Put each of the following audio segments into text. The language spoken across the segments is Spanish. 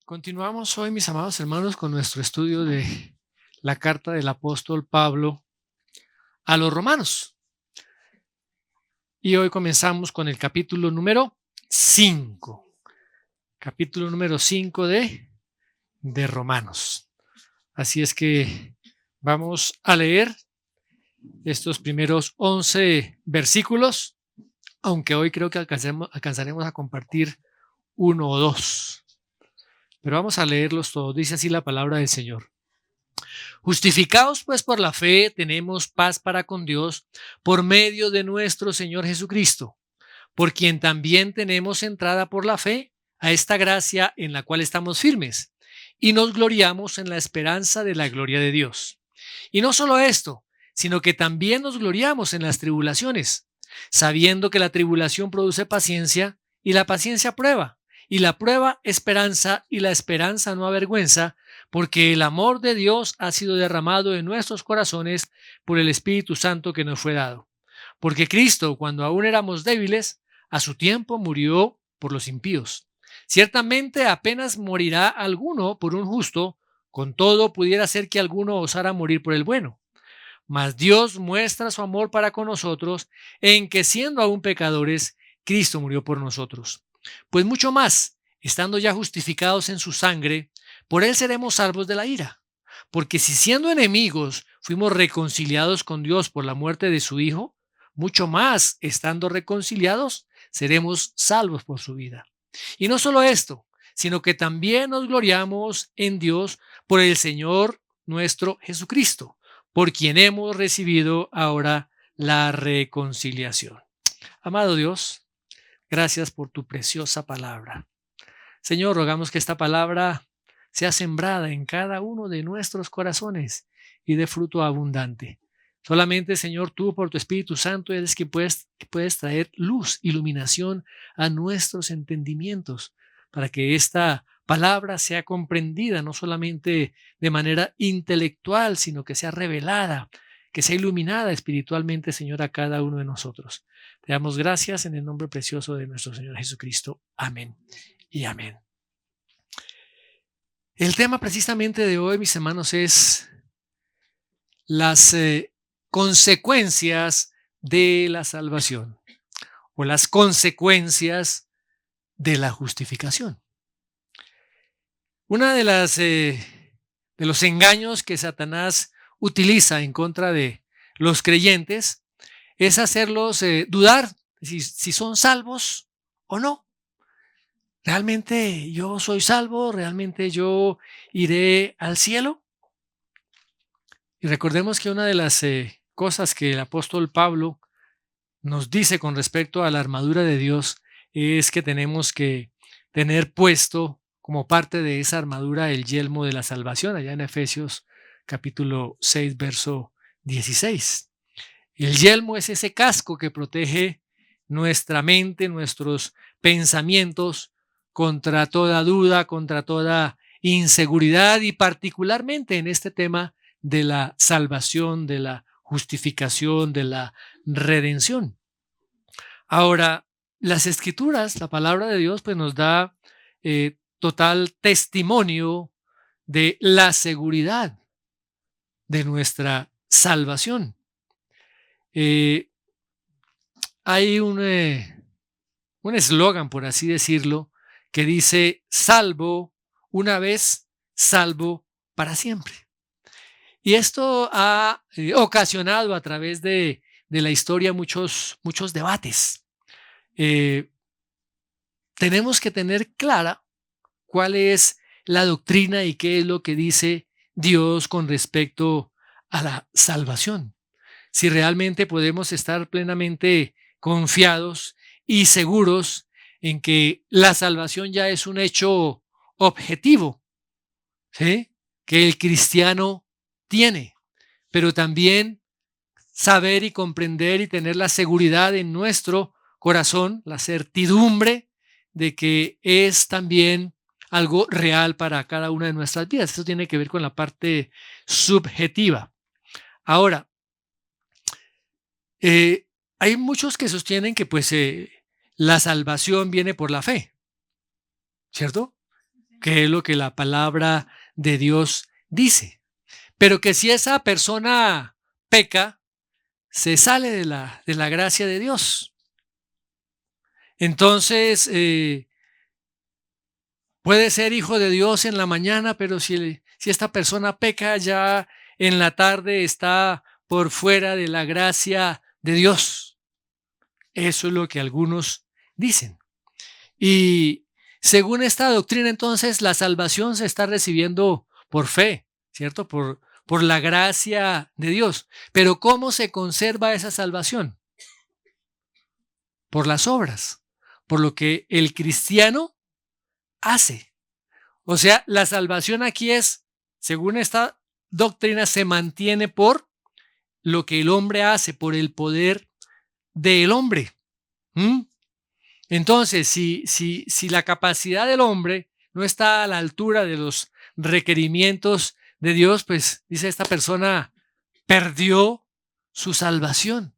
Continuamos hoy, mis amados hermanos, con nuestro estudio de la carta del apóstol Pablo a los romanos. Y hoy comenzamos con el capítulo número 5. Capítulo número 5 de Romanos. Así es que vamos a leer estos primeros 11 versículos, aunque hoy creo que alcanzaremos a compartir uno o dos. Pero vamos a leerlos todos. Dice así la palabra del Señor. Justificados pues por la fe, tenemos paz para con Dios por medio de nuestro Señor Jesucristo, por quien también tenemos entrada por la fe a esta gracia en la cual estamos firmes, y nos gloriamos en la esperanza de la gloria de Dios. Y no solo esto, sino que también nos gloriamos en las tribulaciones, sabiendo que la tribulación produce paciencia, y la paciencia prueba, y la prueba esperanza, y la esperanza no avergüenza, porque el amor de Dios ha sido derramado en nuestros corazones por el Espíritu Santo que nos fue dado. Porque Cristo, cuando aún éramos débiles, a su tiempo murió por los impíos. Ciertamente apenas morirá alguno por un justo, con todo pudiera ser que alguno osara morir por el bueno. Mas Dios muestra su amor para con nosotros en que, siendo aún pecadores, Cristo murió por nosotros. Pues mucho más, estando ya justificados en su sangre, por él seremos salvos de la ira. Porque si siendo enemigos fuimos reconciliados con Dios por la muerte de su Hijo, mucho más, estando reconciliados, seremos salvos por su vida. Y no solo esto, sino que también nos gloriamos en Dios por el Señor nuestro Jesucristo, por quien hemos recibido ahora la reconciliación. Amado Dios, gracias por tu preciosa palabra. Señor, rogamos que esta palabra sea sembrada en cada uno de nuestros corazones y dé fruto abundante. Solamente, Señor, tú por tu Espíritu Santo eres que puedes traer luz, iluminación a nuestros entendimientos para que esta palabra sea comprendida no solamente de manera intelectual, sino que sea revelada, que sea iluminada espiritualmente, Señor, a cada uno de nosotros. Te damos gracias en el nombre precioso de nuestro Señor Jesucristo. Amén y amén. El tema precisamente de hoy, mis hermanos, es las consecuencias de la salvación o las consecuencias de la justificación. Una de los engaños que Satanás utiliza en contra de los creyentes es hacerlos dudar si son salvos o no. ¿Realmente yo soy salvo? ¿Realmente yo iré al cielo? Y recordemos que una de las cosas que el apóstol Pablo nos dice con respecto a la armadura de Dios es que tenemos que tener puesto como parte de esa armadura el yelmo de la salvación, allá en Efesios capítulo 6, verso 16. El yelmo es ese casco que protege nuestra mente, nuestros pensamientos contra toda duda, contra toda inseguridad y particularmente en este tema de la salvación, de la justificación, de la redención. Ahora, las Escrituras, la palabra de Dios, pues nos da total testimonio de la seguridad de nuestra salvación. Hay un eslogan, por así decirlo, que dice: salvo una vez, salvo para siempre. Y esto ha ocasionado a través de la historia muchos debates. Tenemos que tener clara cuál es la doctrina y qué es lo que dice Dios con respecto a la salvación. Si realmente podemos estar plenamente confiados y seguros en que la salvación ya es un hecho objetivo, ¿sí?, que el cristiano tiene, pero también saber y comprender y tener la seguridad en nuestro corazón, la certidumbre de que es también algo real para cada una de nuestras vidas. Eso tiene que ver con la parte subjetiva. Ahora, hay muchos que sostienen que pues la salvación viene por la fe, ¿cierto? que es lo que la palabra de Dios dice. Pero que si esa persona peca, se sale de la gracia de Dios. Entonces, puede ser hijo de Dios en la mañana, pero si esta persona peca, ya en la tarde está por fuera de la gracia de Dios. Eso es lo que algunos dicen. Y según esta doctrina, entonces, la salvación se está recibiendo por fe, ¿cierto? Por la gracia de Dios. Pero ¿cómo se conserva esa salvación? Por las obras, por lo que el cristiano hace. O sea, la salvación aquí es, según esta doctrina, se mantiene por lo que el hombre hace, por el poder del hombre. Entonces, si la capacidad del hombre no está a la altura de los requerimientos de Dios, pues dice esta persona, perdió su salvación.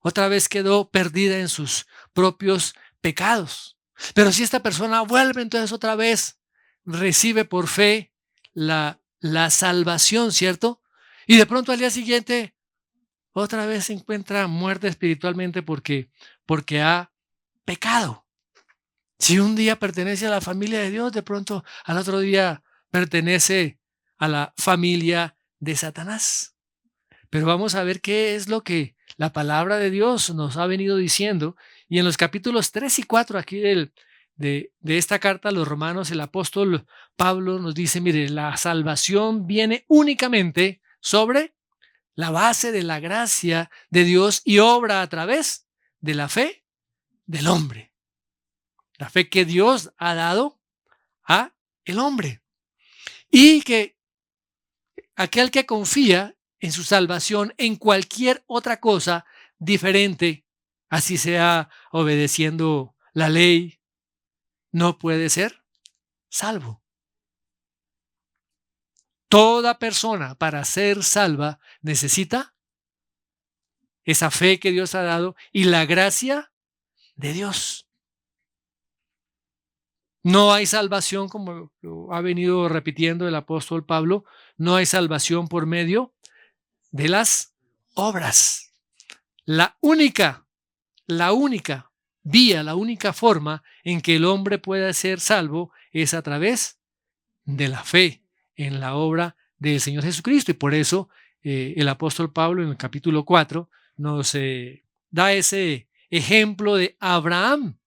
Otra vez quedó perdida en sus propios pecados. Pero si esta persona vuelve, entonces otra vez recibe por fe la salvación, ¿cierto? Y de pronto al día siguiente otra vez se encuentra muerta espiritualmente porque ha pecado. Si un día pertenece a la familia de Dios, de pronto al otro día pertenece a la familia de Satanás. Pero vamos a ver qué es lo que la palabra de Dios nos ha venido diciendo. Y en los capítulos 3 y 4 aquí de esta carta a los romanos, el apóstol Pablo nos dice, mire, la salvación viene únicamente sobre la base de la gracia de Dios y obra a través de la fe del hombre. La fe que Dios ha dado a el hombre. Y que aquel que confía en su salvación en cualquier otra cosa diferente, así sea obedeciendo la ley, no puede ser salvo. Toda persona para ser salva necesita esa fe que Dios ha dado y la gracia de Dios. No hay salvación, como lo ha venido repitiendo el apóstol Pablo, no hay salvación por medio de las obras. La única vía, la única forma en que el hombre pueda ser salvo es a través de la fe en la obra del Señor Jesucristo. Y por eso el apóstol Pablo en el capítulo 4 nos da ese ejemplo de Abraham,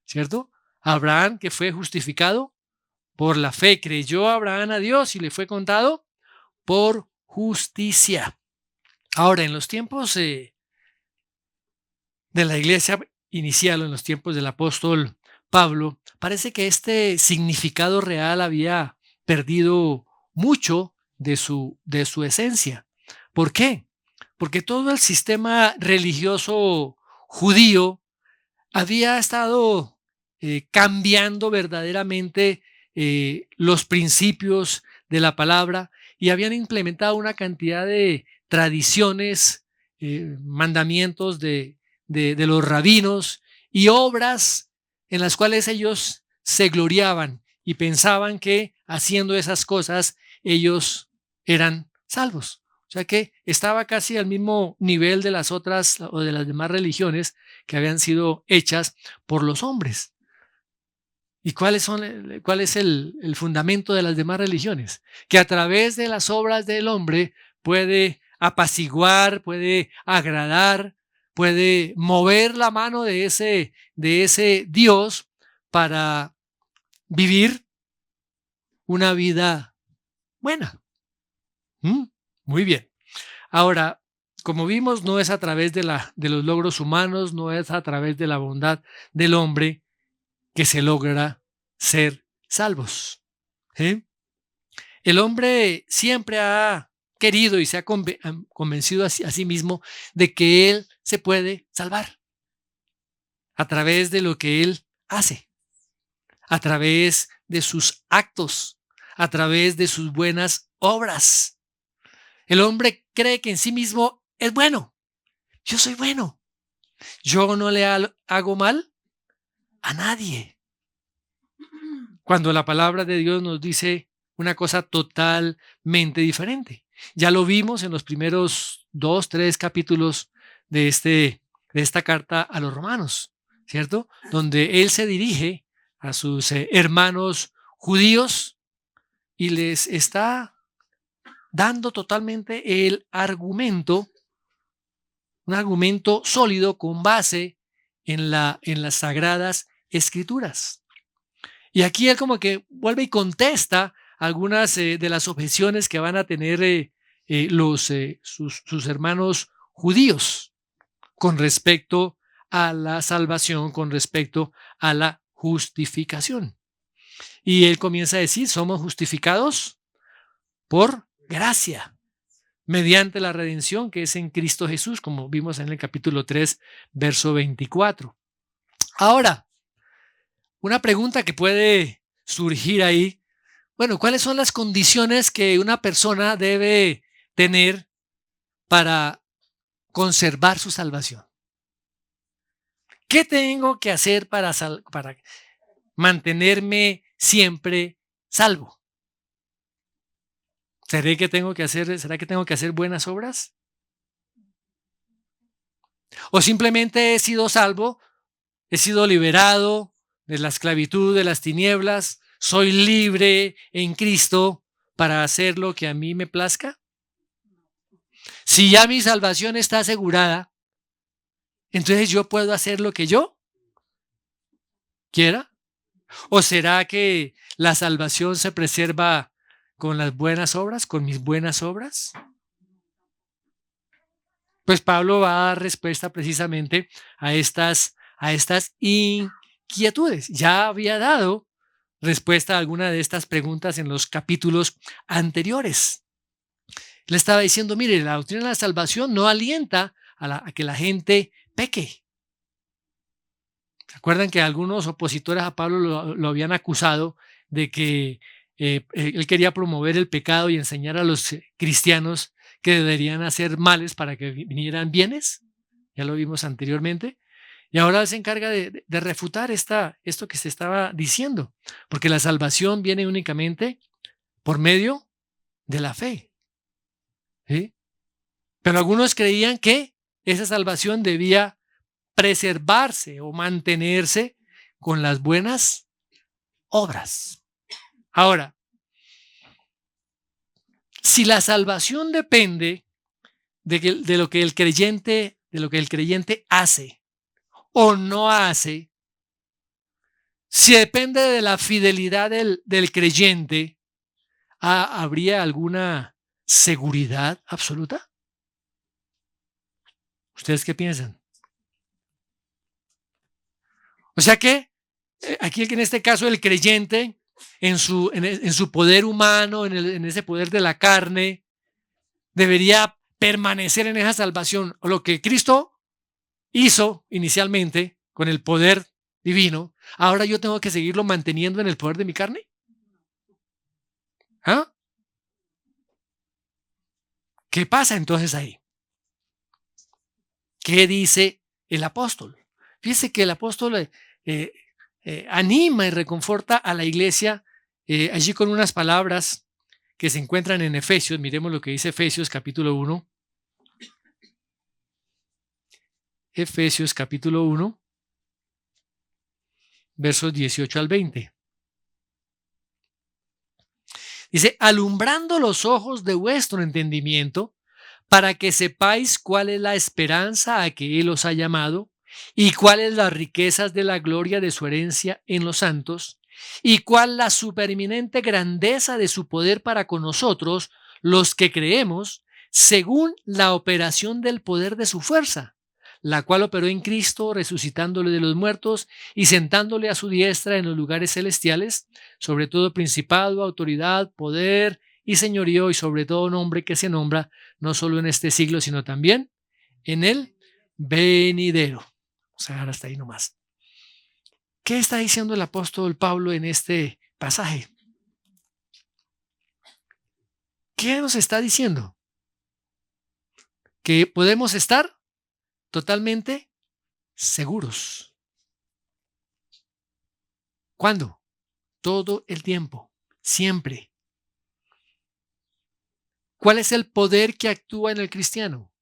¿cierto? Abraham, que fue justificado por la fe, creyó Abraham a Dios y le fue contado por justicia. Ahora, en los tiempos de la iglesia inicial, en los tiempos del apóstol Pablo, parece que este significado real había perdido mucho de su esencia. ¿Por qué? Porque todo el sistema religioso judío había estado cambiando verdaderamente los principios de la palabra y habían implementado una cantidad de tradiciones, mandamientos de los rabinos y obras en las cuales ellos se gloriaban y pensaban que haciendo esas cosas ellos eran salvos. O sea que estaba casi al mismo nivel de las otras o de las demás religiones que habían sido hechas por los hombres. ¿Y cuál es el fundamento de las demás religiones? Que a través de las obras del hombre puede apaciguar, puede agradar, puede mover la mano de ese Dios para vivir una vida buena. Muy bien. Ahora, como vimos, no es a través de los logros humanos, no es a través de la bondad del hombre que se logra ser salvos. ¿Sí? El hombre siempre ha querido y se ha convencido a sí mismo de que él se puede salvar a través de lo que él hace, a través de sus actos, a través de sus buenas obras. El hombre cree que en sí mismo es bueno. Yo soy bueno. Yo no le hago mal a nadie. cuando la palabra de Dios nos dice una cosa totalmente diferente. Ya lo vimos en los primeros 2, 3 capítulos de esta carta a los romanos, ¿cierto? Donde él se dirige a sus hermanos judíos y les está dando totalmente un argumento sólido con base en las sagradas escrituras. Y aquí él como que vuelve y contesta algunas de las objeciones que van a tener sus hermanos judíos con respecto a la salvación, con respecto a la justificación. Y él comienza a decir, somos justificados por gracia, mediante la redención que es en Cristo Jesús, como vimos en el capítulo 3, verso 24. Ahora, una pregunta que puede surgir ahí, bueno, ¿cuáles son las condiciones que una persona debe tener para conservar su salvación? ¿Qué tengo que hacer para mantenerme siempre salvo? ¿Será que tengo que hacer buenas obras? ¿O simplemente he sido salvo, he sido liberado de la esclavitud, de las tinieblas, soy libre en Cristo para hacer lo que a mí me plazca? Si ya mi salvación está asegurada, entonces yo puedo hacer lo que yo quiera. ¿O será que la salvación se preserva con las buenas obras, con mis buenas obras? Pues Pablo va a dar respuesta precisamente a estas inquietudes. Ya había dado respuesta a alguna de estas preguntas en los capítulos anteriores. Le estaba diciendo, mire, la doctrina de la salvación no alienta a que la gente peque. ¿Se acuerdan que algunos opositores a Pablo lo habían acusado de que él quería promover el pecado y enseñar a los cristianos que deberían hacer males para que vinieran bienes? Ya lo vimos anteriormente. Y ahora se encarga de refutar esto que se estaba diciendo, porque la salvación viene únicamente por medio de la fe. ¿Sí? Pero algunos creían que esa salvación debía preservarse o mantenerse con las buenas obras. Ahora, si la salvación depende de lo que el creyente hace o no hace, si depende de la fidelidad del creyente, ¿habría alguna seguridad absoluta? ¿Ustedes qué piensan? O sea que aquí en este caso el creyente en su poder humano, en ese poder de la carne, debería permanecer en esa salvación. O lo que Cristo hizo inicialmente con el poder divino, ahora yo tengo que seguirlo manteniendo en el poder de mi carne. ¿Ah? ¿Qué pasa entonces ahí? ¿Qué dice el apóstol? Fíjese que el apóstol anima y reconforta a la iglesia allí con unas palabras que se encuentran en Efesios. Miremos lo que dice Efesios capítulo 1. Efesios capítulo 1, versos 18 al 20. Dice, alumbrando los ojos de vuestro entendimiento, para que sepáis cuál es la esperanza a que Él os ha llamado, y cuáles las riquezas de la gloria de su herencia en los santos, y cuál la supereminente grandeza de su poder para con nosotros, los que creemos, según la operación del poder de su fuerza, la cual operó en Cristo, resucitándole de los muertos y sentándole a su diestra en los lugares celestiales, sobre todo principado, autoridad, poder y señorío, y sobre todo nombre que se nombra no solo en este siglo, sino también en el venidero. Vamos a dejar hasta ahí nomás. ¿Qué está diciendo el apóstol Pablo en este pasaje? ¿Qué nos está diciendo? Que podemos estar totalmente seguros. ¿Cuándo? todo el tiempo, siempre. ¿Cuál es el poder que actúa en el cristiano?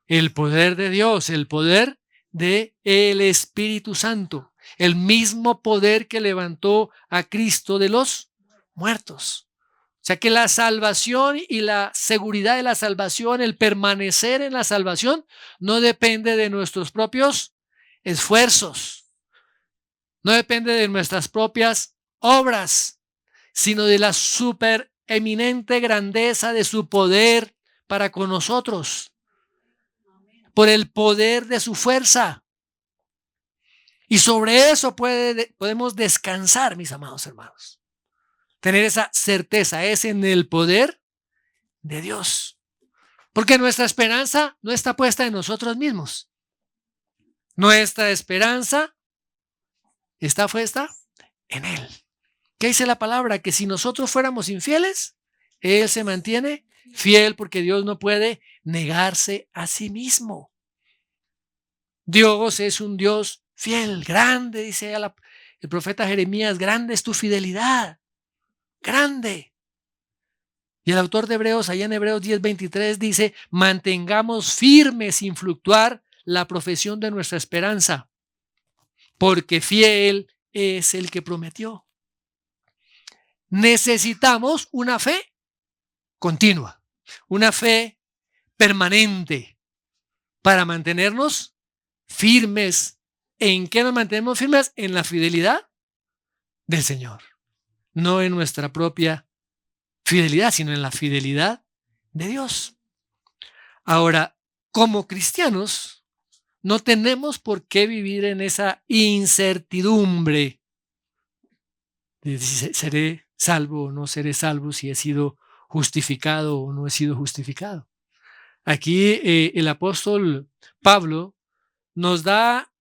El poder de Dios, el poder del Espíritu Santo, el mismo poder que levantó a Cristo de los muertos. O sea que la salvación y la seguridad de la salvación, el permanecer en la salvación, no depende de nuestros propios esfuerzos, no depende de nuestras propias obras, sino de la supereminente grandeza de su poder para con nosotros, por el poder de su fuerza. Y sobre eso podemos descansar, mis amados hermanos. Tener esa certeza es en el poder de Dios. Porque nuestra esperanza no está puesta en nosotros mismos. Nuestra esperanza está puesta en Él. ¿Qué dice la palabra? Que si nosotros fuéramos infieles, Él se mantiene fiel porque Dios no puede negarse a sí mismo. Dios es un Dios fiel, grande, dice el profeta Jeremías, grande es tu fidelidad, grande. Y el autor de Hebreos, allá en Hebreos 10:23, dice, mantengamos firme sin fluctuar la profesión de nuestra esperanza, porque fiel es el que prometió. Necesitamos una fe continua, una fe permanente para mantenernos firmes. ¿En qué nos mantenemos firmes? En la fidelidad del Señor, no en nuestra propia fidelidad, sino en la fidelidad de Dios. Ahora, como cristianos, no tenemos por qué vivir en esa incertidumbre de si seré salvo o no seré salvo, si he sido justificado o no he sido justificado. Aquí el apóstol Pablo nos da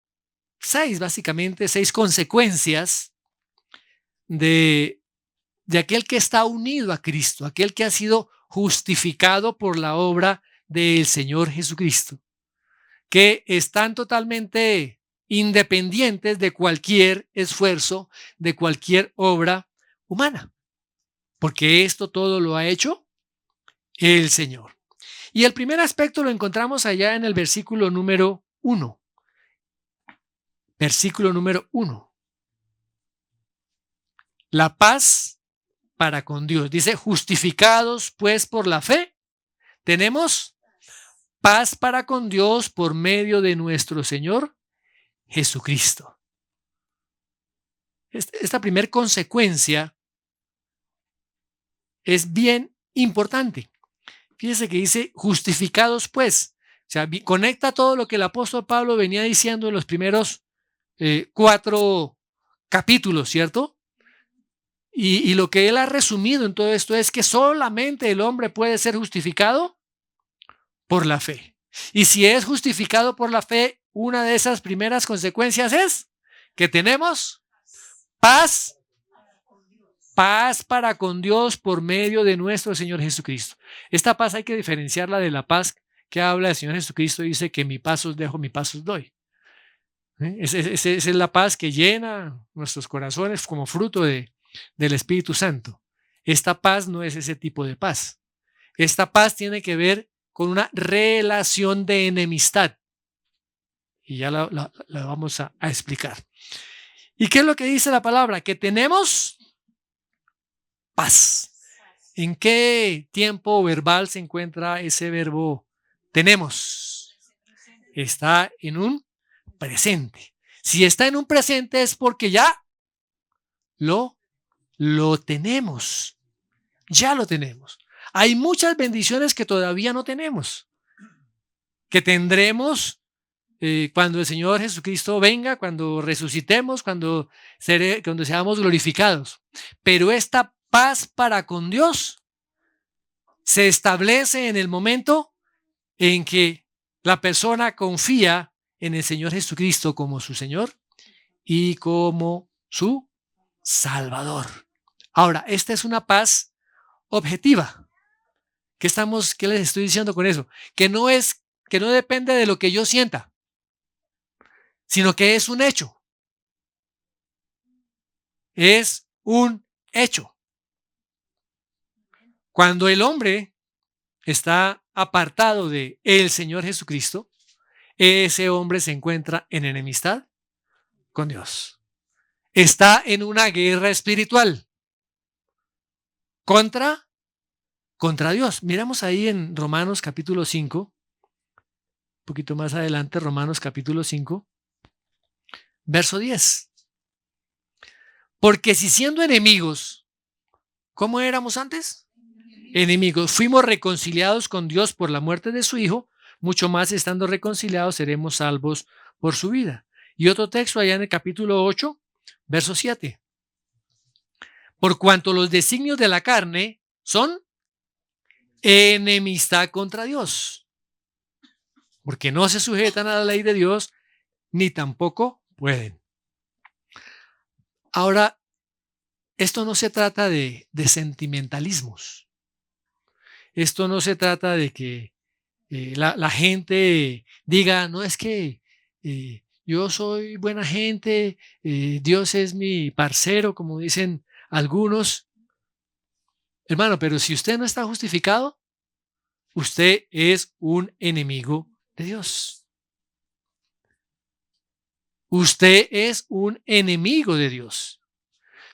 básicamente seis consecuencias de aquel que está unido a Cristo, aquel que ha sido justificado por la obra del Señor Jesucristo, que están totalmente independientes de cualquier esfuerzo, de cualquier obra humana, porque esto todo lo ha hecho el Señor. Y el primer aspecto lo encontramos allá en el versículo número 1. Versículo número 1. La paz para con Dios. Dice, justificados pues por la fe, tenemos paz para con Dios por medio de nuestro Señor Jesucristo. Esta primera consecuencia es bien importante. Fíjese que dice justificados pues. O sea, conecta todo lo que el apóstol Pablo venía diciendo en los primeros 4 capítulos, ¿cierto? Y lo que él ha resumido en todo esto es que solamente el hombre puede ser justificado por la fe. Y si es justificado por la fe, una de esas primeras consecuencias es que tenemos paz para con Dios por medio de nuestro Señor Jesucristo. Esta paz hay que diferenciarla de la paz que habla el Señor Jesucristo. Dice que mi paz os dejo, mi paz os doy. Esa es la paz que llena nuestros corazones como fruto del Espíritu Santo. Esta paz no es ese tipo de paz. Esta paz tiene que ver con una relación de enemistad. Y ya la vamos a explicar. ¿Y qué es lo que dice la palabra? Que tenemos paz. ¿En qué tiempo verbal se encuentra ese verbo tenemos? Está en un presente. Si está en un presente es porque ya lo tenemos. Ya lo tenemos. Hay muchas bendiciones que todavía no tenemos, que tendremos cuando el Señor Jesucristo venga, cuando resucitemos, cuando seamos glorificados. Pero esta paz para con Dios se establece en el momento en que la persona confía en el Señor Jesucristo como su Señor y como su Salvador. Ahora, esta es una paz objetiva. ¿Qué les estoy diciendo con eso? Que no depende de lo que yo sienta, sino que es un hecho. es un hecho. Cuando el hombre está apartado de el Señor Jesucristo, ese hombre se encuentra en enemistad con Dios. Está en una guerra espiritual contra Dios. Miramos ahí en Romanos capítulo 5, un poquito más adelante, Romanos capítulo 5, verso 10. Porque si siendo enemigos, ¿cómo éramos antes? Enemigos, fuimos reconciliados con Dios por la muerte de su Hijo, mucho más estando reconciliados seremos salvos por su vida. Y otro texto allá en el capítulo 8, verso 7. Por cuanto los designios de la carne son enemistad contra Dios, porque no se sujetan a la ley de Dios, ni tampoco pueden. Ahora, esto no se trata de sentimentalismos. Esto no se trata de que la gente diga, no, es que yo soy buena gente, Dios es mi parcero, como dicen algunos. Hermano, pero si usted no está justificado, usted es un enemigo de Dios. Usted es un enemigo de Dios.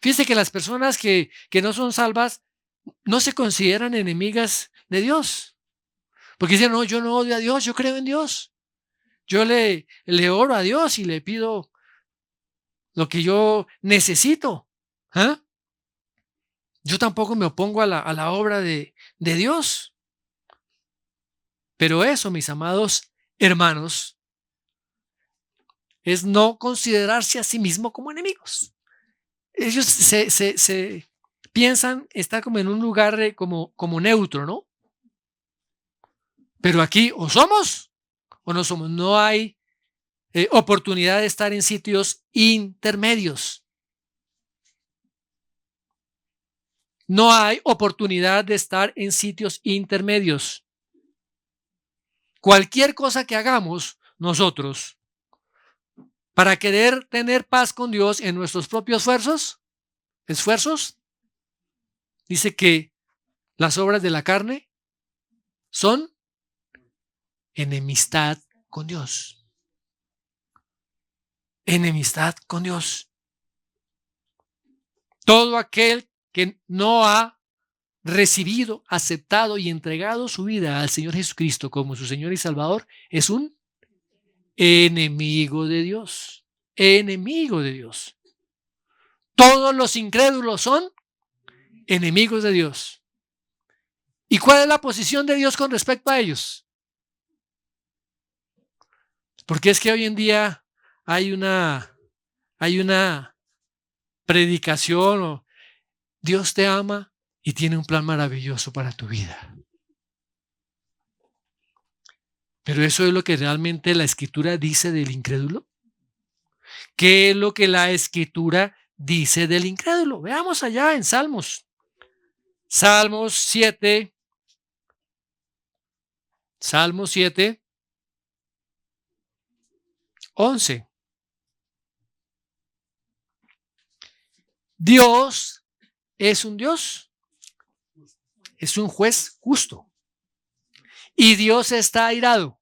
Fíjese que las personas que no son salvas no se consideran enemigas de Dios. Porque dicen, no, yo no odio a Dios, yo creo en Dios. Yo le oro a Dios y le pido lo que yo necesito. ¿Ah? Yo tampoco me opongo a la obra de Dios. Pero eso, mis amados hermanos, es no considerarse a sí mismo como enemigos. Ellos se piensan estar como en un lugar como neutro, ¿no? Pero aquí o somos o no somos. No hay oportunidad de estar en sitios intermedios. No hay oportunidad de estar en sitios intermedios. Cualquier cosa que hagamos nosotros para querer tener paz con Dios en nuestros propios esfuerzos, dice que las obras de la carne son enemistad con Dios. Enemistad con Dios. Todo aquel que no ha recibido, aceptado y entregado su vida al Señor Jesucristo como su Señor y Salvador es un enemigo de Dios. Enemigo de Dios. Todos los incrédulos son enemigos de Dios. ¿Y cuál es la posición de Dios con respecto a ellos? Porque es que hoy en día hay una predicación o Dios te ama y tiene un plan maravilloso para tu vida. Pero eso es lo que realmente la Escritura dice del incrédulo. ¿Qué es lo que la Escritura dice del incrédulo? Veamos allá en Salmos. Salmos 7. Salmos 7. 11. Dios es un Dios, es un juez justo. Y Dios está airado.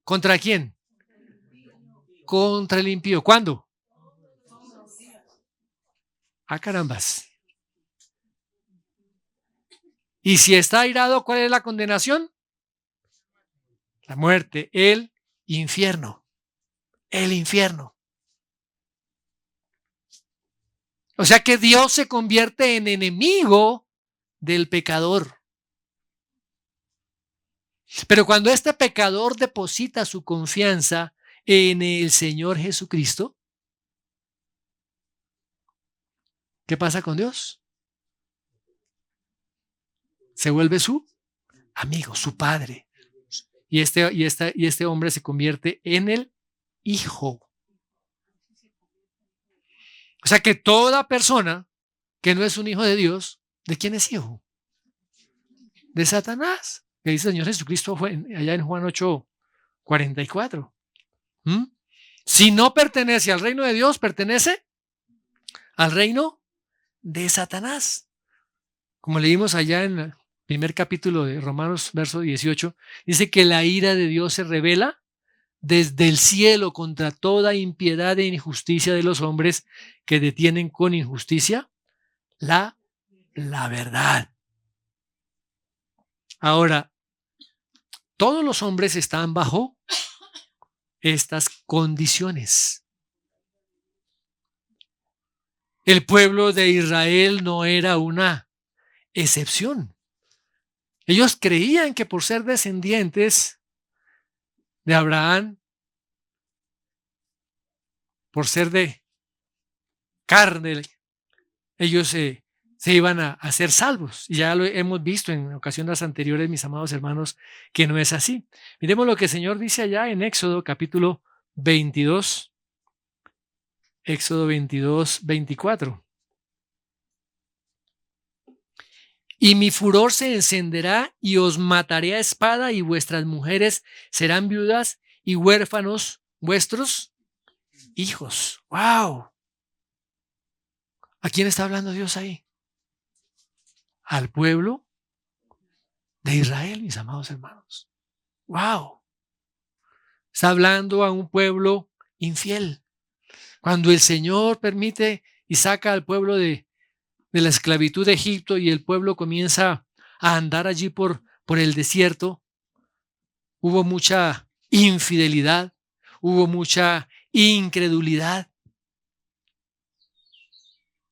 ¿Contra quién? Contra el impío. ¿Cuándo? Ah, carambas. Y si está airado, ¿cuál es la condenación? La muerte, el infierno. El infierno. O sea que Dios se convierte en enemigo del pecador. Pero cuando este pecador deposita su confianza en el Señor Jesucristo, ¿qué pasa con Dios? Se vuelve su amigo, su padre. Y este hombre se convierte en el hijo. O sea que toda persona que no es un hijo de Dios, ¿de quién es hijo? De Satanás. Que dice el Señor Jesucristo allá en Juan 8:44. Si no pertenece al reino de Dios, pertenece al reino de Satanás. Como leímos allá en el primer capítulo de Romanos, verso 18, dice que la ira de Dios se revela desde el cielo contra toda impiedad e injusticia de los hombres que detienen con injusticia la verdad. Ahora, todos los hombres están bajo estas condiciones. El pueblo de Israel no era una excepción. Ellos creían que por ser descendientes de Abraham, por ser de carne, ellos se iban a ser salvos. Y ya lo hemos visto en ocasiones anteriores, mis amados hermanos, que no es así. Miremos lo que el Señor dice allá en Éxodo capítulo 22. Éxodo 22, 24. Y mi furor se encenderá y os mataré a espada y vuestras mujeres serán viudas y huérfanos vuestros hijos. ¡Wow! ¿A quién está hablando Dios ahí? Al pueblo de Israel, mis amados hermanos. ¡Wow! Está hablando a un pueblo infiel. Cuando el Señor permite y saca al pueblo de la esclavitud de Egipto y el pueblo comienza a andar allí por el desierto, hubo mucha infidelidad, hubo mucha incredulidad.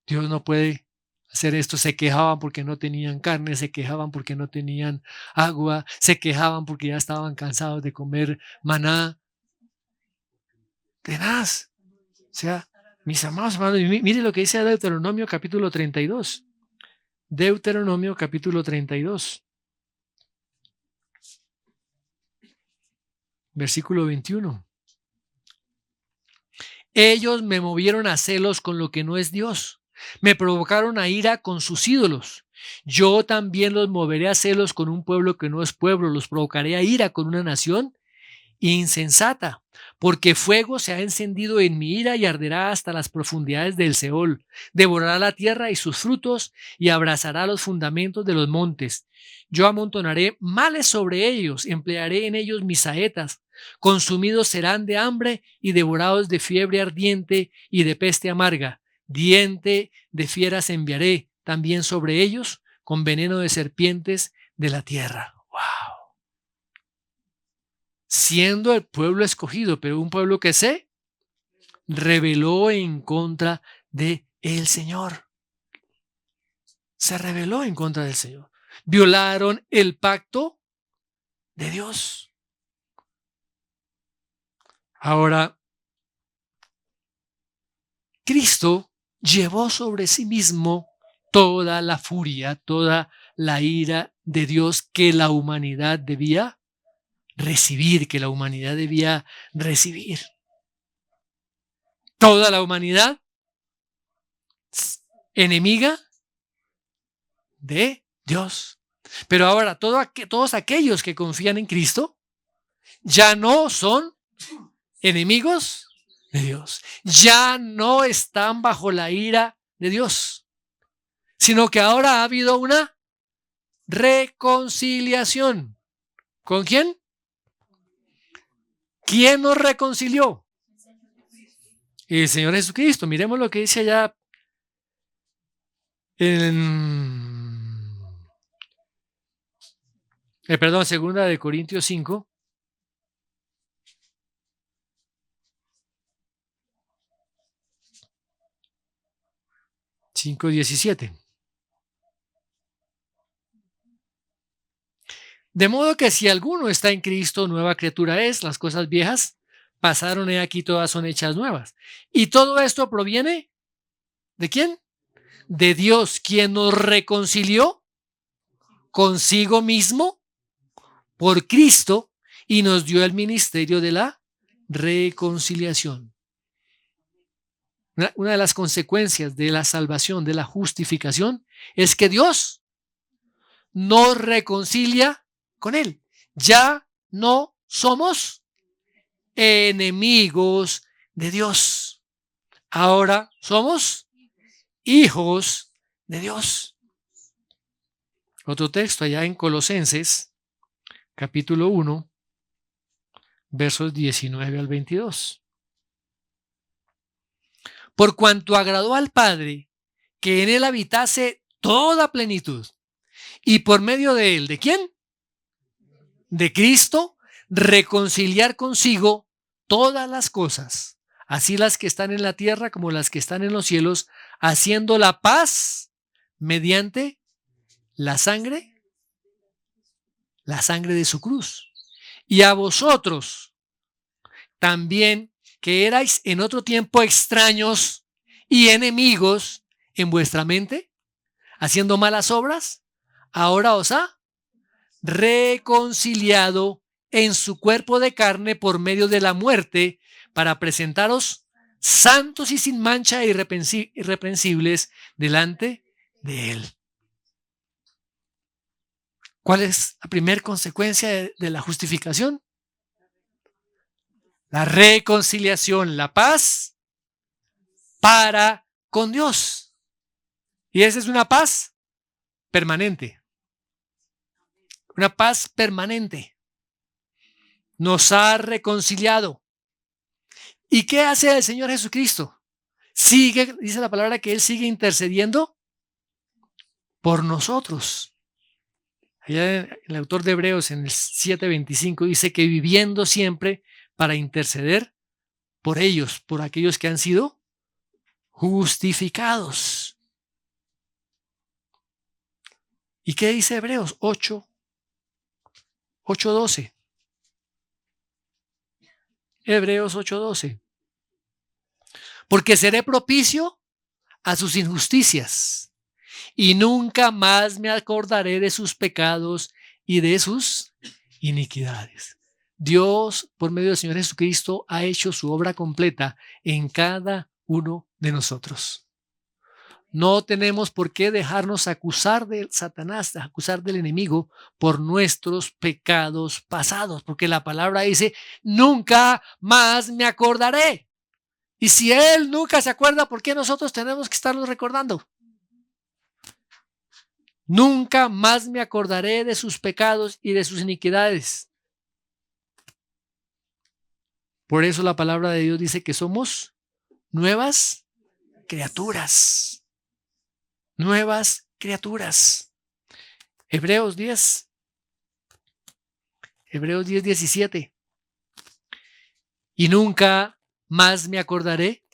Dios no puede hacer esto. Se quejaban porque no tenían carne, se quejaban porque no tenían agua, se quejaban porque ya estaban cansados de comer maná. Tenaz. O sea, mis amados hermanos, mire lo que dice Deuteronomio capítulo 32. Deuteronomio capítulo 32. Versículo 21. Ellos me movieron a celos con lo que no es Dios. Me provocaron a ira con sus ídolos. Yo también los moveré a celos con un pueblo que no es pueblo. Los provocaré a ira con una nación insensata, porque fuego se ha encendido en mi ira y arderá hasta las profundidades del Seol. Devorará la tierra y sus frutos y abrazará los fundamentos de los montes. Yo amontonaré males sobre ellos, emplearé en ellos mis saetas. Consumidos serán de hambre y devorados de fiebre ardiente y de peste amarga. Diente de fieras enviaré también sobre ellos, con veneno de serpientes de la tierra. ¡Wow! Siendo el pueblo escogido, pero un pueblo que se rebeló en contra de el Señor. Se rebeló en contra del Señor. Violaron el pacto de Dios. Ahora, Cristo llevó sobre sí mismo toda la furia, toda la ira de Dios que la humanidad debía recibir, Toda la humanidad enemiga de Dios. Pero ahora todos aquellos que confían en Cristo ya no son enemigos de Dios. Ya no están bajo la ira de Dios, sino que ahora ha habido una reconciliación. ¿Con quién? ¿Quién nos reconcilió? El Señor Jesucristo. Miremos lo que dice allá en segunda de Corintios 5. 5:17. De modo que si alguno está en Cristo, nueva criatura es, las cosas viejas pasaron y aquí todas son hechas nuevas. Y todo esto proviene ¿de quién? De Dios, quien nos reconcilió consigo mismo por Cristo y nos dio el ministerio de la reconciliación. Una de las consecuencias de la salvación, de la justificación, es que Dios nos reconcilia con Él. Ya no somos enemigos de Dios. Ahora somos hijos de Dios. Otro texto allá en Colosenses, capítulo 1, versos 19 al 22. Por cuanto agradó al Padre que en él habitase toda plenitud, y por medio de él, ¿de quién? De Cristo, reconciliar consigo todas las cosas, así las que están en la tierra como las que están en los cielos, haciendo la paz mediante la sangre de su cruz. Y a vosotros también, que erais en otro tiempo extraños y enemigos en vuestra mente, haciendo malas obras, ahora os ha reconciliado en su cuerpo de carne por medio de la muerte, para presentaros santos y sin mancha e irreprensibles delante de él. ¿Cuál es la primera consecuencia de la justificación? La reconciliación, la paz para con Dios. Y esa es una paz permanente. Una paz permanente. Nos ha reconciliado. ¿Y qué hace el Señor Jesucristo? Sigue, dice la palabra, que Él sigue intercediendo por nosotros. Allá el autor de Hebreos en el 7:25 dice que viviendo siempre para interceder por ellos, por aquellos que han sido justificados. ¿Y qué dice Hebreos 8:12? Hebreos 8:12. Porque seré propicio a sus injusticias y nunca más me acordaré de sus pecados y de sus iniquidades. Dios, por medio del Señor Jesucristo, ha hecho su obra completa en cada uno de nosotros. No tenemos por qué dejarnos acusar de Satanás, acusar del enemigo por nuestros pecados pasados, porque la palabra dice, nunca más me acordaré. Y si Él nunca se acuerda, ¿por qué nosotros tenemos que estarnos recordando? Nunca más me acordaré de sus pecados y de sus iniquidades. Por eso la palabra de Dios dice que somos nuevas criaturas. Nuevas criaturas. Hebreos 10:17. Y nunca más me acordaré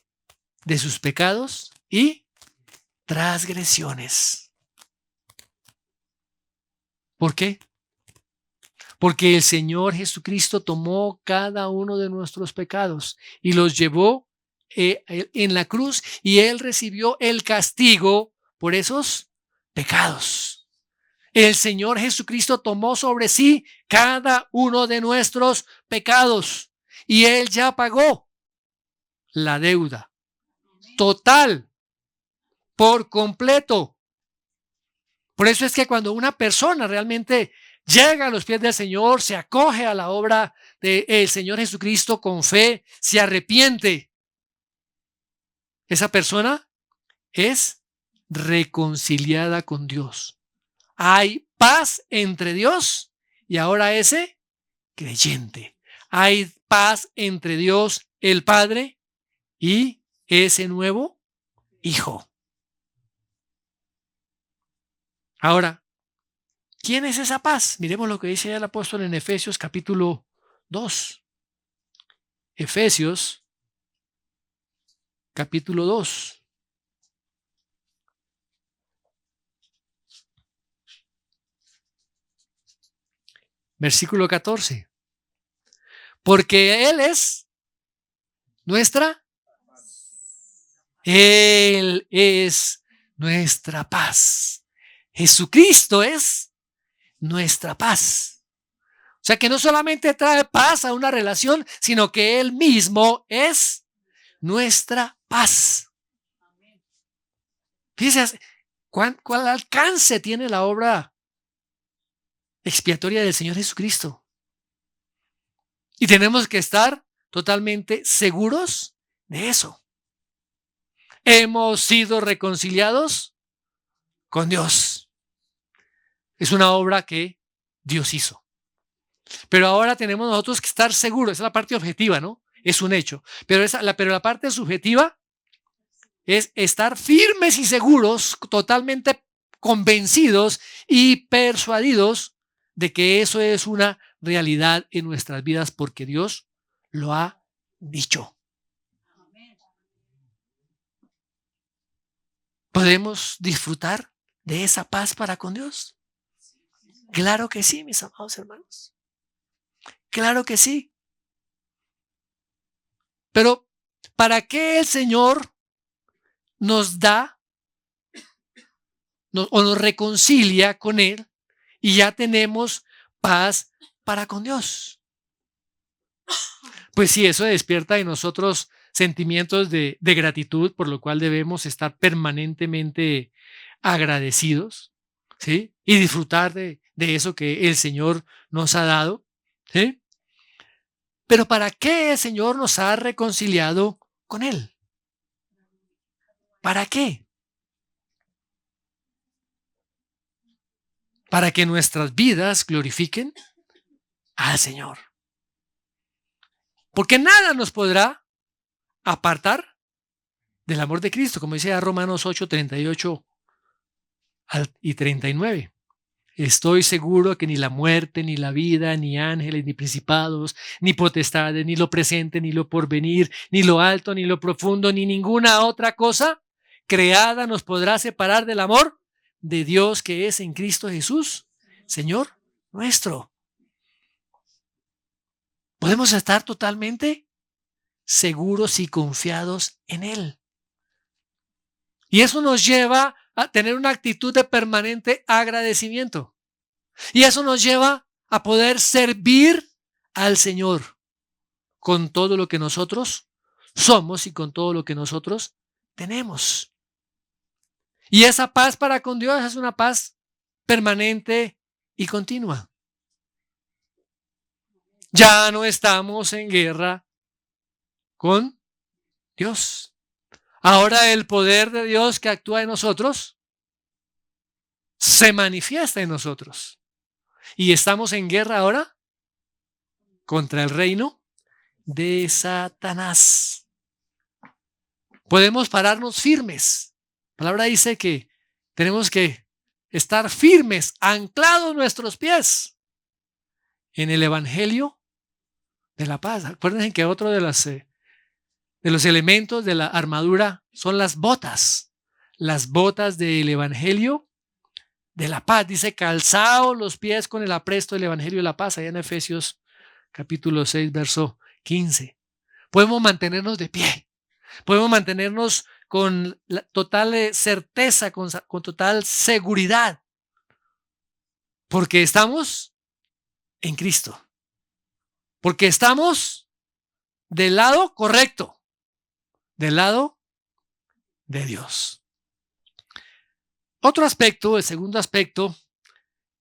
de sus pecados y transgresiones. ¿Por qué? Porque el Señor Jesucristo tomó cada uno de nuestros pecados y los llevó en la cruz, y Él recibió el castigo por esos pecados. El Señor Jesucristo tomó sobre sí cada uno de nuestros pecados y Él ya pagó la deuda total, por completo. Por eso es que cuando una persona realmente llega a los pies del Señor, se acoge a la obra del Señor Jesucristo con fe, se arrepiente, esa persona es reconciliada con Dios. Hay paz entre Dios y ahora ese creyente. Hay paz entre Dios el Padre y ese nuevo Hijo. Ahora, ¿quién es esa paz? Miremos lo que dice el apóstol en Efesios capítulo 2. Efesios capítulo 2. Versículo 14. Porque Él es nuestra paz. Jesucristo es nuestra paz. O sea que no solamente trae paz a una relación, sino que Él mismo es nuestra paz. Fíjense cuál alcance tiene la obra expiatoria del Señor Jesucristo. Y tenemos que estar totalmente seguros de eso. hemos sido reconciliados con Dios. Es una obra que Dios hizo. Pero ahora tenemos nosotros que estar seguros. Esa es la parte objetiva, ¿no? Es un hecho. Pero la parte subjetiva es estar firmes y seguros, totalmente convencidos y persuadidos de que eso es una realidad en nuestras vidas porque Dios lo ha dicho. ¿Podemos disfrutar de esa paz para con Dios? Claro que sí, mis amados hermanos. Claro que sí. Pero ¿para qué el Señor nos da o nos reconcilia con Él y ya tenemos paz para con Dios? Pues sí, eso despierta en nosotros sentimientos de gratitud, por lo cual debemos estar permanentemente agradecidos, ¿sí? Y disfrutar de eso que el Señor nos ha dado, ¿sí? Pero ¿para qué el Señor nos ha reconciliado con Él? ¿Para qué? Para que nuestras vidas glorifiquen al Señor. Porque nada nos podrá apartar del amor de Cristo, como dice Romanos 8, 38 y 39. Estoy seguro que ni la muerte, ni la vida, ni ángeles, ni principados, ni potestades, ni lo presente, ni lo porvenir, ni lo alto, ni lo profundo, ni ninguna otra cosa creada nos podrá separar del amor de Dios que es en Cristo Jesús, Señor nuestro. Podemos estar totalmente seguros y confiados en Él. Y eso nos lleva a tener una actitud de permanente agradecimiento. Y eso nos lleva a poder servir al Señor con todo lo que nosotros somos y con todo lo que nosotros tenemos. Y esa paz para con Dios es una paz permanente y continua. Ya no estamos en guerra con Dios. Ahora el poder de Dios que actúa en nosotros se manifiesta en nosotros. Y estamos en guerra ahora contra el reino de Satanás. Podemos pararnos firmes. La palabra dice que tenemos que estar firmes, anclados nuestros pies en el evangelio de la paz. Acuérdense que otro de los elementos de la armadura son las botas del evangelio de la paz. Dice, calzaos los pies con el apresto del evangelio de la paz, allá en Efesios capítulo 6, verso 15. Podemos mantenernos de pie, podemos mantenernos con la total certeza, con total seguridad, porque estamos en Cristo, porque estamos del lado correcto, del lado de Dios. Otro aspecto, el segundo aspecto,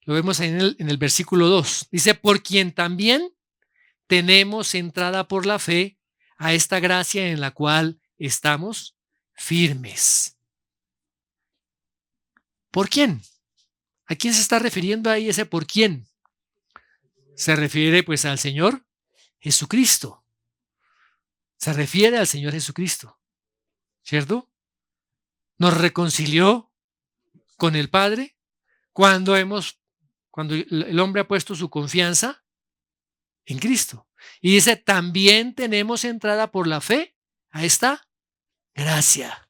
lo vemos en el versículo 2. Dice, por quien también tenemos entrada por la fe a esta gracia en la cual estamos firmes. ¿Por quién? ¿A quién se está refiriendo ahí ese por quién? Se refiere pues al Señor Jesucristo. Se refiere al Señor Jesucristo, ¿cierto? Nos reconcilió con el Padre cuando el hombre ha puesto su confianza en Cristo. Y dice, también tenemos entrada por la fe a esta gracia.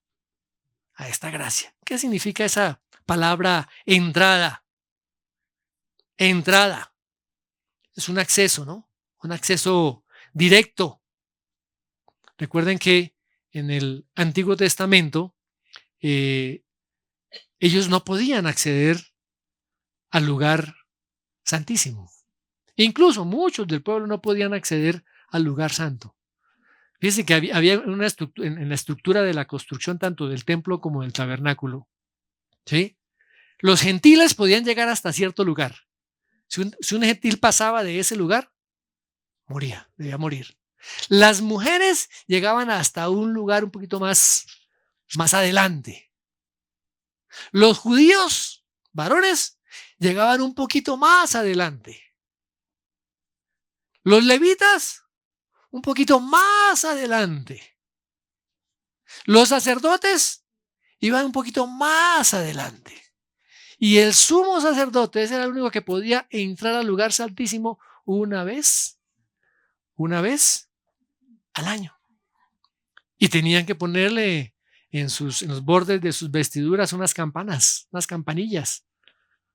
A esta gracia. ¿Qué significa esa palabra entrada? Entrada. Es un acceso, ¿no? Un acceso directo. Recuerden que en el Antiguo Testamento ellos no podían acceder al lugar santísimo. Incluso muchos del pueblo no podían acceder al lugar santo. Fíjense que había en la estructura de la construcción tanto del templo como del tabernáculo, ¿sí? Los gentiles podían llegar hasta cierto lugar. Si un gentil pasaba de ese lugar, debía morir. Las mujeres llegaban hasta un lugar un poquito más más adelante. Los judíos, varones, llegaban un poquito más adelante. Los levitas, un poquito más adelante. Los sacerdotes iban un poquito más adelante. Y el sumo sacerdote ese era el único que podía entrar al lugar santísimo una vez al año. Y tenían que ponerle en los bordes de sus vestiduras unas campanas, unas campanillas.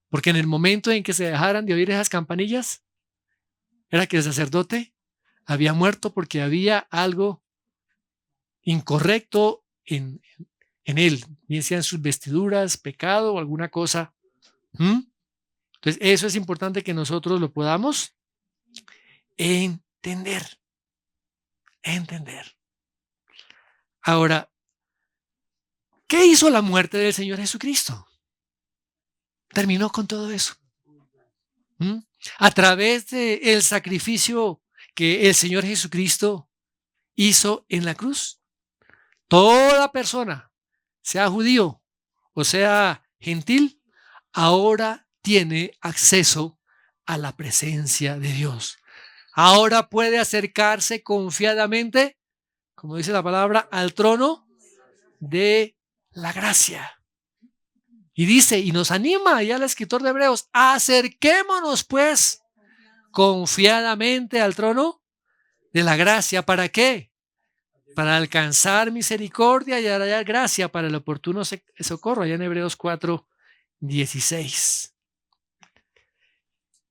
Porque en el momento en que se dejaran de oír esas campanillas, era que el sacerdote había muerto porque había algo incorrecto en él, bien sea en sus vestiduras, pecado o alguna cosa. Entonces, eso es importante que nosotros lo podamos entender. Ahora, ¿qué hizo la muerte del Señor Jesucristo? Terminó con todo eso. A través del sacrificio que el Señor Jesucristo hizo en la cruz. Toda persona, sea judío o sea gentil, ahora tiene acceso a la presencia de Dios. Ahora puede acercarse confiadamente, como dice la palabra, al trono de la gracia. Y dice, y nos anima ya el escritor de Hebreos, acerquémonos pues confiadamente al trono de la gracia. ¿Para qué? Para alcanzar misericordia y hallar gracia para el oportuno socorro, allá en Hebreos 4:16.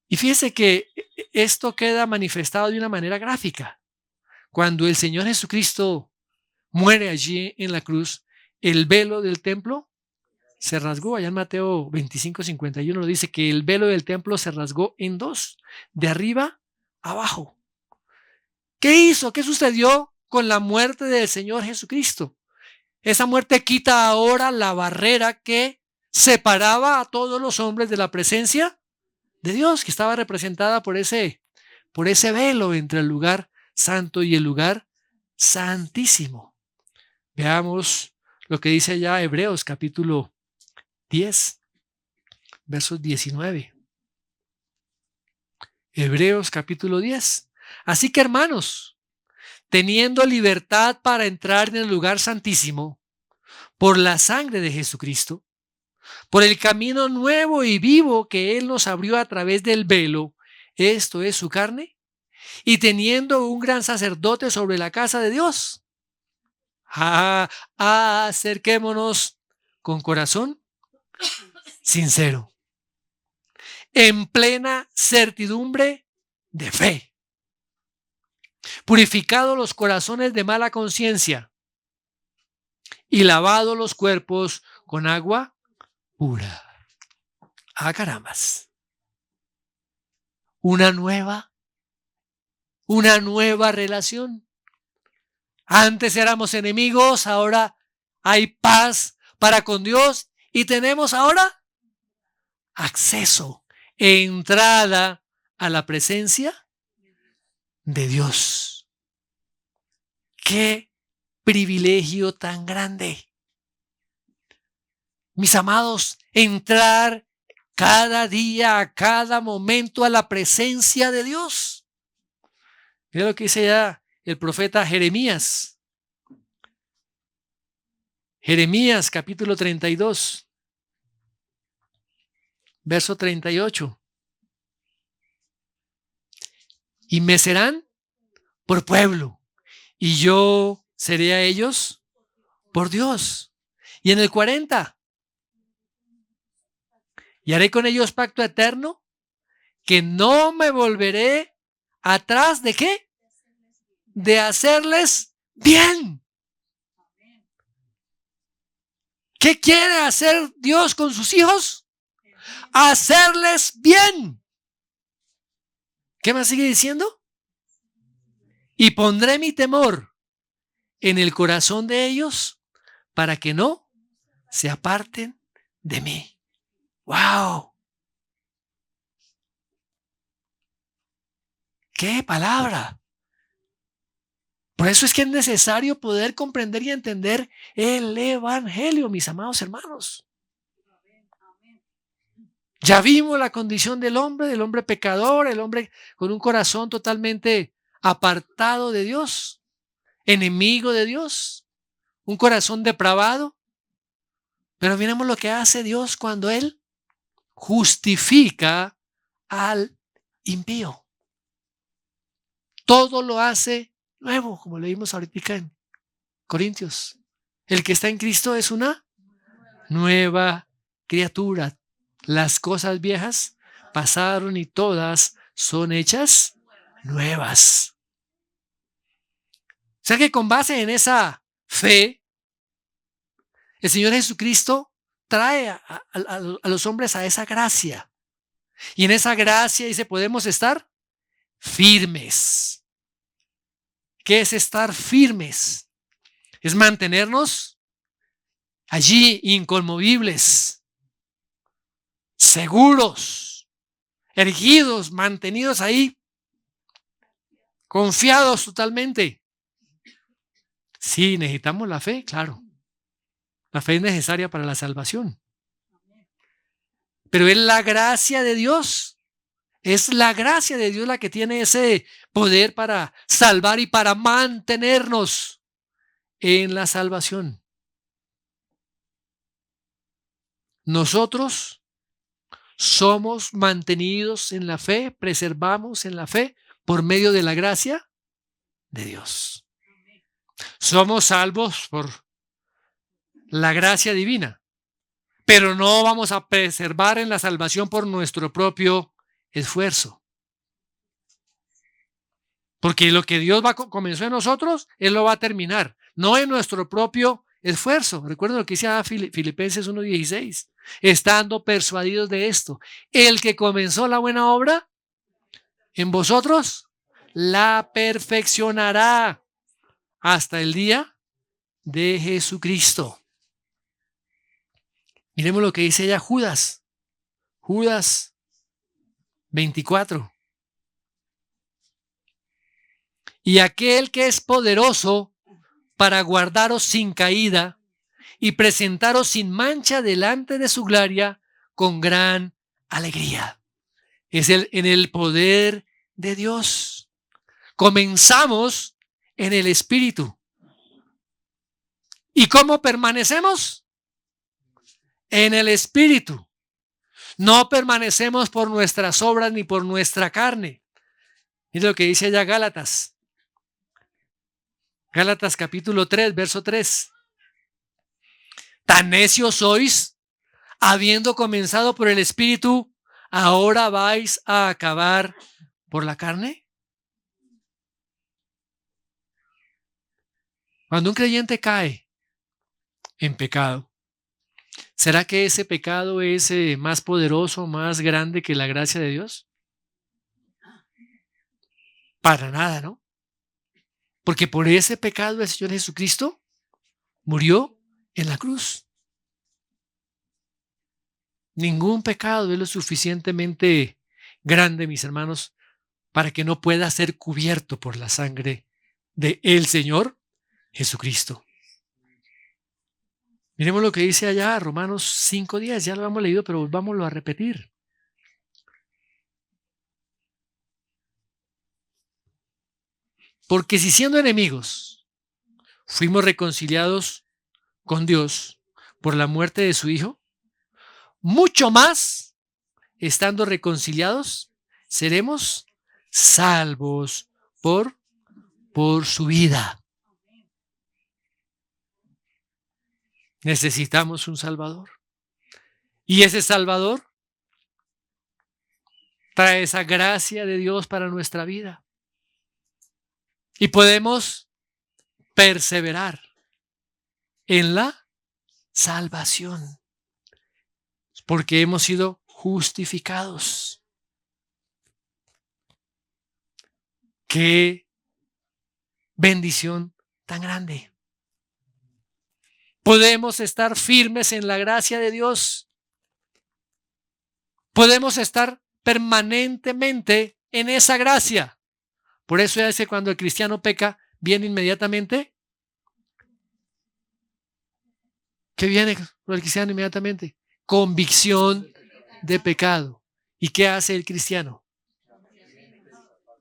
Y fíjese que esto queda manifestado de una manera gráfica. Cuando el Señor Jesucristo muere allí en la cruz, el velo del templo se rasgó. Allá en Mateo 25:51 lo dice que el velo del templo se rasgó en dos, de arriba a abajo. ¿Qué hizo? ¿Qué sucedió con la muerte del Señor Jesucristo? Esa muerte quita ahora la barrera que separaba a todos los hombres de la presencia de Dios, que estaba representada por ese velo entre el lugar santo y el lugar santísimo. Veamos lo que dice allá Hebreos capítulo 10, versos 19. Hebreos capítulo 10. Así que, hermanos, teniendo libertad para entrar en el lugar santísimo por la sangre de Jesucristo, por el camino nuevo y vivo que Él nos abrió a través del velo, esto es su carne, y teniendo un gran sacerdote sobre la casa de Dios, acerquémonos con corazón sincero, en plena certidumbre de fe, purificados los corazones de mala conciencia y lavados los cuerpos con agua pura. Carambas. Una nueva relación. Antes éramos enemigos, ahora hay paz para con Dios y tenemos ahora acceso, entrada a la presencia de Dios. ¡Qué privilegio tan grande! Mis amados, entrar cada día, a cada momento a la presencia de Dios. Mira lo que dice ya el profeta Jeremías. Jeremías capítulo 32, verso 38. Y me serán por pueblo, y yo seré a ellos por Dios. Y en el 40, y haré con ellos pacto eterno, que no me volveré atrás de ¿qué? De hacerles bien. ¿Qué quiere hacer Dios con sus hijos? Hacerles bien. ¿Qué más sigue diciendo? Y pondré mi temor en el corazón de ellos para que no se aparten de mí. ¡Wow! ¡Qué palabra! Por eso es que es necesario poder comprender y entender el Evangelio, mis amados hermanos. Ya vimos la condición del hombre pecador, el hombre con un corazón totalmente apartado de Dios, enemigo de Dios, un corazón depravado. Pero miremos lo que hace Dios cuando Él justifica al impío. Todo lo hace nuevo, como leímos ahorita en Corintios. El que está en Cristo es una nueva criatura. Las cosas viejas pasaron y todas son hechas nuevas. O sea que con base en esa fe, el Señor Jesucristo trae a los hombres a esa gracia. Y en esa gracia dice, podemos estar firmes. ¿Qué es estar firmes? Es mantenernos allí inconmovibles, seguros, erguidos, mantenidos ahí, confiados totalmente. Sí, necesitamos la fe, claro. La fe es necesaria para la salvación. Pero es la gracia de Dios. Es la gracia de Dios la que tiene ese poder para salvar y para mantenernos en la salvación. Nosotros somos mantenidos en la fe, preservamos en la fe por medio de la gracia de Dios. Somos salvos por la gracia divina, pero no vamos a preservar en la salvación por nuestro propio esfuerzo. Porque lo que Dios comenzó en nosotros, Él lo va a terminar, no en nuestro propio esfuerzo. Recuerden lo que dice Filipenses 1:16, estando persuadidos de esto, el que comenzó la buena obra en vosotros, la perfeccionará hasta el día de Jesucristo. Miremos lo que dice ella Judas 24. Y aquel que es poderoso para guardaros sin caída y presentaros sin mancha delante de su gloria con gran alegría. Es en el poder de Dios. Comenzamos en el Espíritu. ¿Y cómo permanecemos? En el Espíritu. No permanecemos por nuestras obras ni por nuestra carne. Es lo que dice allá Gálatas. Gálatas capítulo 3, verso 3. Tan necios sois, habiendo comenzado por el Espíritu, ¿ahora vais a acabar por la carne? Cuando un creyente cae en pecado, ¿será que ese pecado es más poderoso, más grande que la gracia de Dios? Para nada, ¿no? Porque por ese pecado el Señor Jesucristo murió en la cruz. Ningún pecado es lo suficientemente grande, mis hermanos, para que no pueda ser cubierto por la sangre de el Señor Jesucristo. Miremos lo que dice allá Romanos 5:10, ya lo hemos leído, pero volvámoslo a repetir. Porque si siendo enemigos fuimos reconciliados con Dios por la muerte de su Hijo, mucho más, estando reconciliados, seremos salvos por su vida. Necesitamos un Salvador. Y ese Salvador trae esa gracia de Dios para nuestra vida. Y podemos perseverar en la salvación, porque hemos sido justificados. ¡Qué bendición tan grande! Podemos estar firmes en la gracia de Dios. Podemos estar permanentemente en esa gracia. Por eso es que cuando el cristiano peca, viene inmediatamente? ¿Qué viene con el cristiano inmediatamente? Convicción de pecado. ¿Y qué hace el cristiano?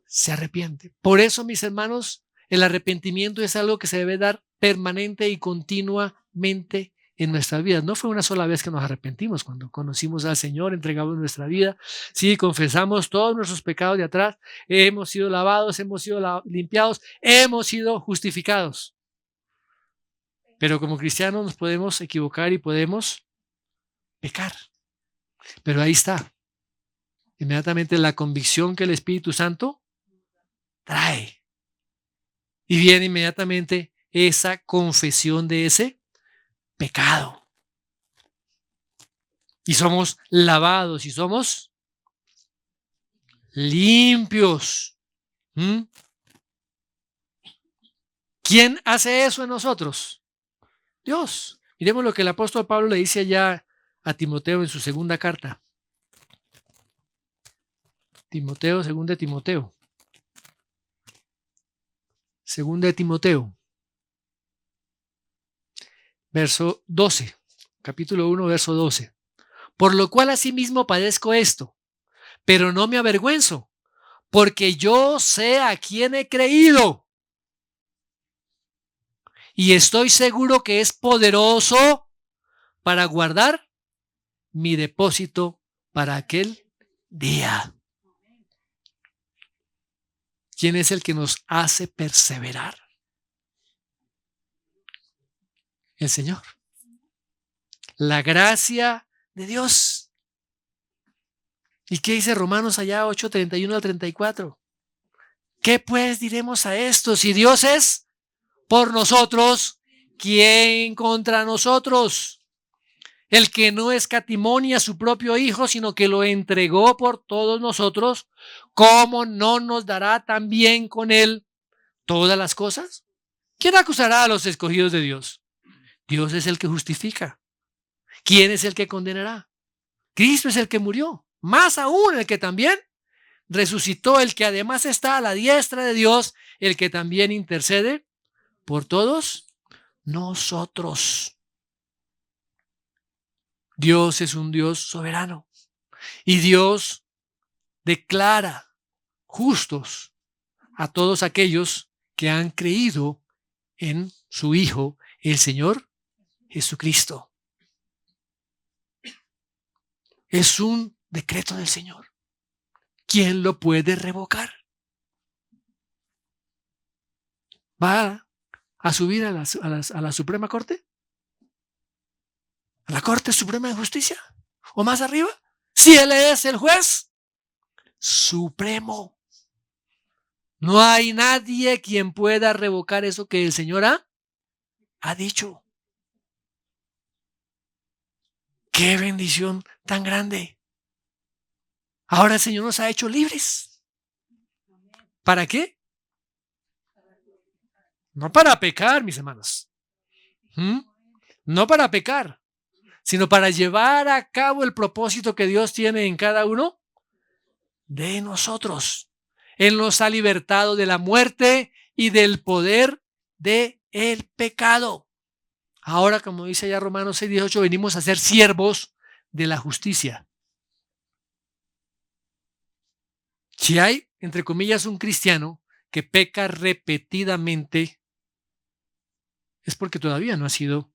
Se arrepiente. Por eso, mis hermanos, el arrepentimiento es algo que se debe dar permanente y continuamente en nuestras vidas. No fue una sola vez que nos arrepentimos cuando conocimos al Señor, entregamos nuestra vida, sí, confesamos todos nuestros pecados de atrás, hemos sido lavados, hemos sido limpiados, hemos sido justificados. Pero como cristianos nos podemos equivocar y podemos pecar. Pero ahí está, inmediatamente la convicción que el Espíritu Santo trae. Y viene inmediatamente esa confesión de ese pecado. Y somos lavados y somos limpios. ¿Quién hace eso en nosotros? Dios. Miremos lo que el apóstol Pablo le dice allá a Timoteo en su segunda carta. Segunda de Timoteo. Segunda de Timoteo. Verso 12. Capítulo 1, verso 12. Por lo cual asimismo padezco esto, pero no me avergüenzo, porque yo sé a quién he creído. Y estoy seguro que es poderoso para guardar mi depósito para aquel día. ¿Quién es el que nos hace perseverar? El Señor. La gracia de Dios. ¿Y qué dice Romanos allá 8:31 al 34? ¿Qué pues diremos a esto? Si Dios es por nosotros, ¿quién contra nosotros? El que no escatimó a su propio Hijo, sino que lo entregó por todos nosotros, ¿cómo no nos dará también con él todas las cosas? ¿Quién acusará a los escogidos de Dios? Dios es el que justifica. ¿Quién es el que condenará? Cristo es el que murió, más aún el que también resucitó, el que además está a la diestra de Dios, el que también intercede por todos nosotros. Dios es un Dios soberano y Dios declara justos a todos aquellos que han creído en su Hijo, el Señor Jesucristo. Es un decreto del Señor. ¿Quién lo puede revocar? ¿Va a subir a la Suprema Corte? ¿A la Corte Suprema de Justicia? ¿O más arriba? Si Él es el juez supremo. No hay nadie quien pueda revocar eso que el Señor ha dicho. ¡Qué bendición tan grande! Ahora el Señor nos ha hecho libres. ¿Para qué? No para pecar, mis hermanos. No para pecar, sino para llevar a cabo el propósito que Dios tiene en cada uno de nosotros. Él nos ha libertado de la muerte y del poder del pecado. Ahora, como dice ya Romanos 6:18, venimos a ser siervos de la justicia. Si hay, entre comillas, un cristiano que peca repetidamente, es porque todavía no ha sido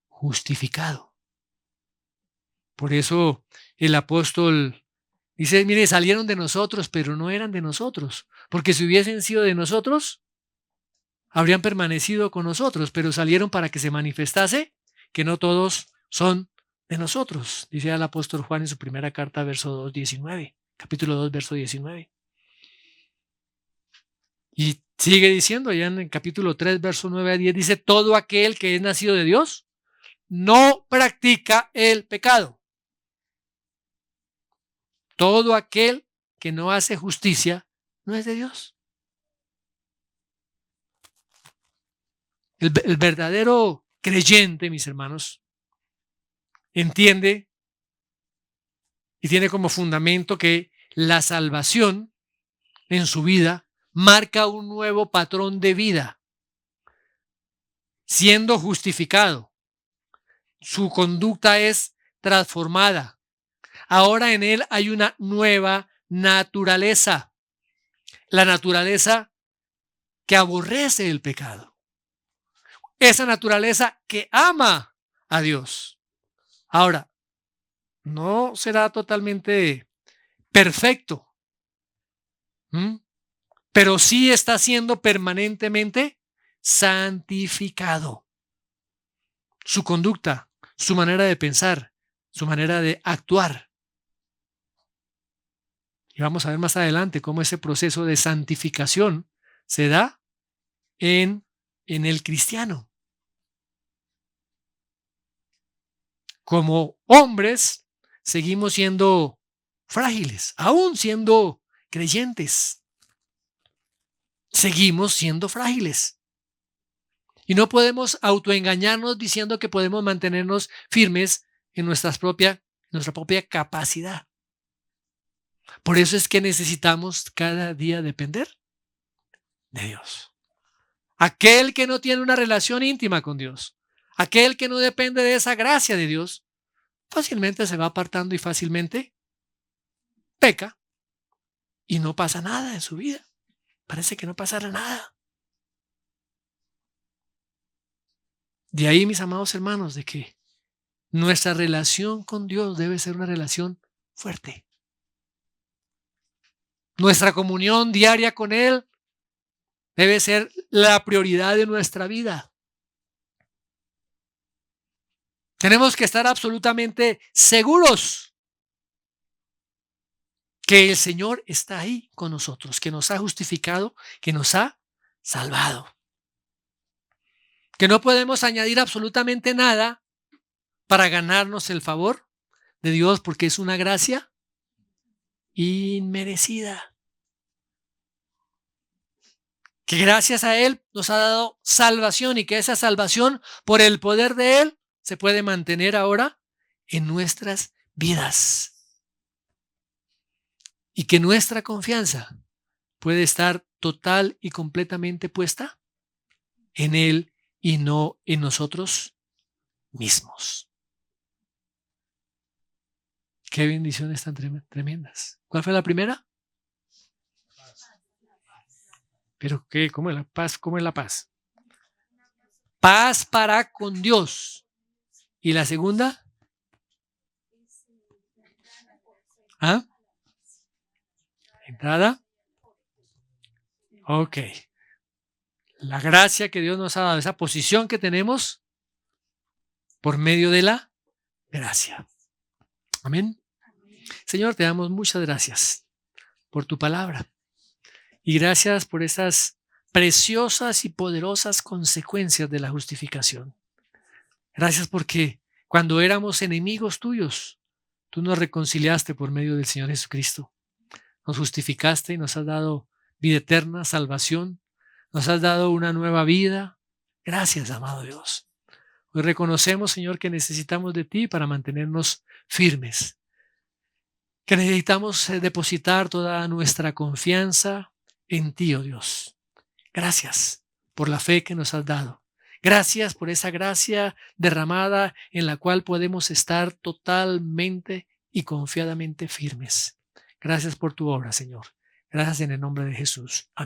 justificado. Por eso el apóstol dice, mire, salieron de nosotros, pero no eran de nosotros, porque si hubiesen sido de nosotros, habrían permanecido con nosotros, pero salieron para que se manifestase que no todos son de nosotros, dice el apóstol Juan en su primera carta, verso 2:19, capítulo 2, verso 19. Y sigue diciendo allá en el capítulo 3, verso 9-10, dice, todo aquel que es nacido de Dios no practica el pecado. Todo aquel que no hace justicia no es de Dios. El verdadero creyente, mis hermanos, entiende y tiene como fundamento que la salvación en su vida marca un nuevo patrón de vida. Siendo justificado, su conducta es transformada. Ahora en él hay una nueva naturaleza, la naturaleza que aborrece el pecado, esa naturaleza que ama a Dios. Ahora, no será totalmente perfecto, pero sí está siendo permanentemente santificado. Su conducta, su manera de pensar, su manera de actuar. Y vamos a ver más adelante cómo ese proceso de santificación se da en el cristiano. Como hombres, seguimos siendo frágiles, aún siendo creyentes. Seguimos siendo frágiles. Y no podemos autoengañarnos diciendo que podemos mantenernos firmes en nuestra propia capacidad. Por eso es que necesitamos cada día depender de Dios. Aquel que no tiene una relación íntima con Dios, aquel que no depende de esa gracia de Dios, fácilmente se va apartando y fácilmente peca y no pasa nada en su vida. Parece que no pasará nada. De ahí, mis amados hermanos, de que nuestra relación con Dios debe ser una relación fuerte. Nuestra comunión diaria con Él debe ser la prioridad de nuestra vida. Tenemos que estar absolutamente seguros que el Señor está ahí con nosotros, que nos ha justificado, que nos ha salvado. Que no podemos añadir absolutamente nada para ganarnos el favor de Dios, porque es una gracia inmerecida. Que gracias a Él nos ha dado salvación y que esa salvación, por el poder de Él, se puede mantener ahora en nuestras vidas. Y que nuestra confianza puede estar total y completamente puesta en Él y no en nosotros mismos. Qué bendiciones tan tremendas. ¿Cuál fue la primera? ¿Pero qué? ¿Cómo es la paz? ¿Cómo es la paz? Paz para con Dios. ¿Y la segunda? ¿Ah? ¿Entrada? Ok. La gracia que Dios nos ha dado, esa posición que tenemos por medio de la gracia. Amén. Señor, te damos muchas gracias por tu palabra y gracias por esas preciosas y poderosas consecuencias de la justificación. Gracias porque cuando éramos enemigos tuyos, tú nos reconciliaste por medio del Señor Jesucristo. Nos justificaste y nos has dado vida eterna, salvación. Nos has dado una nueva vida. Gracias, amado Dios. Hoy reconocemos, Señor, que necesitamos de ti para mantenernos firmes. Que necesitamos depositar toda nuestra confianza en ti, oh Dios. Gracias por la fe que nos has dado. Gracias por esa gracia derramada en la cual podemos estar totalmente y confiadamente firmes. Gracias por tu obra, Señor. Gracias en el nombre de Jesús. Amén.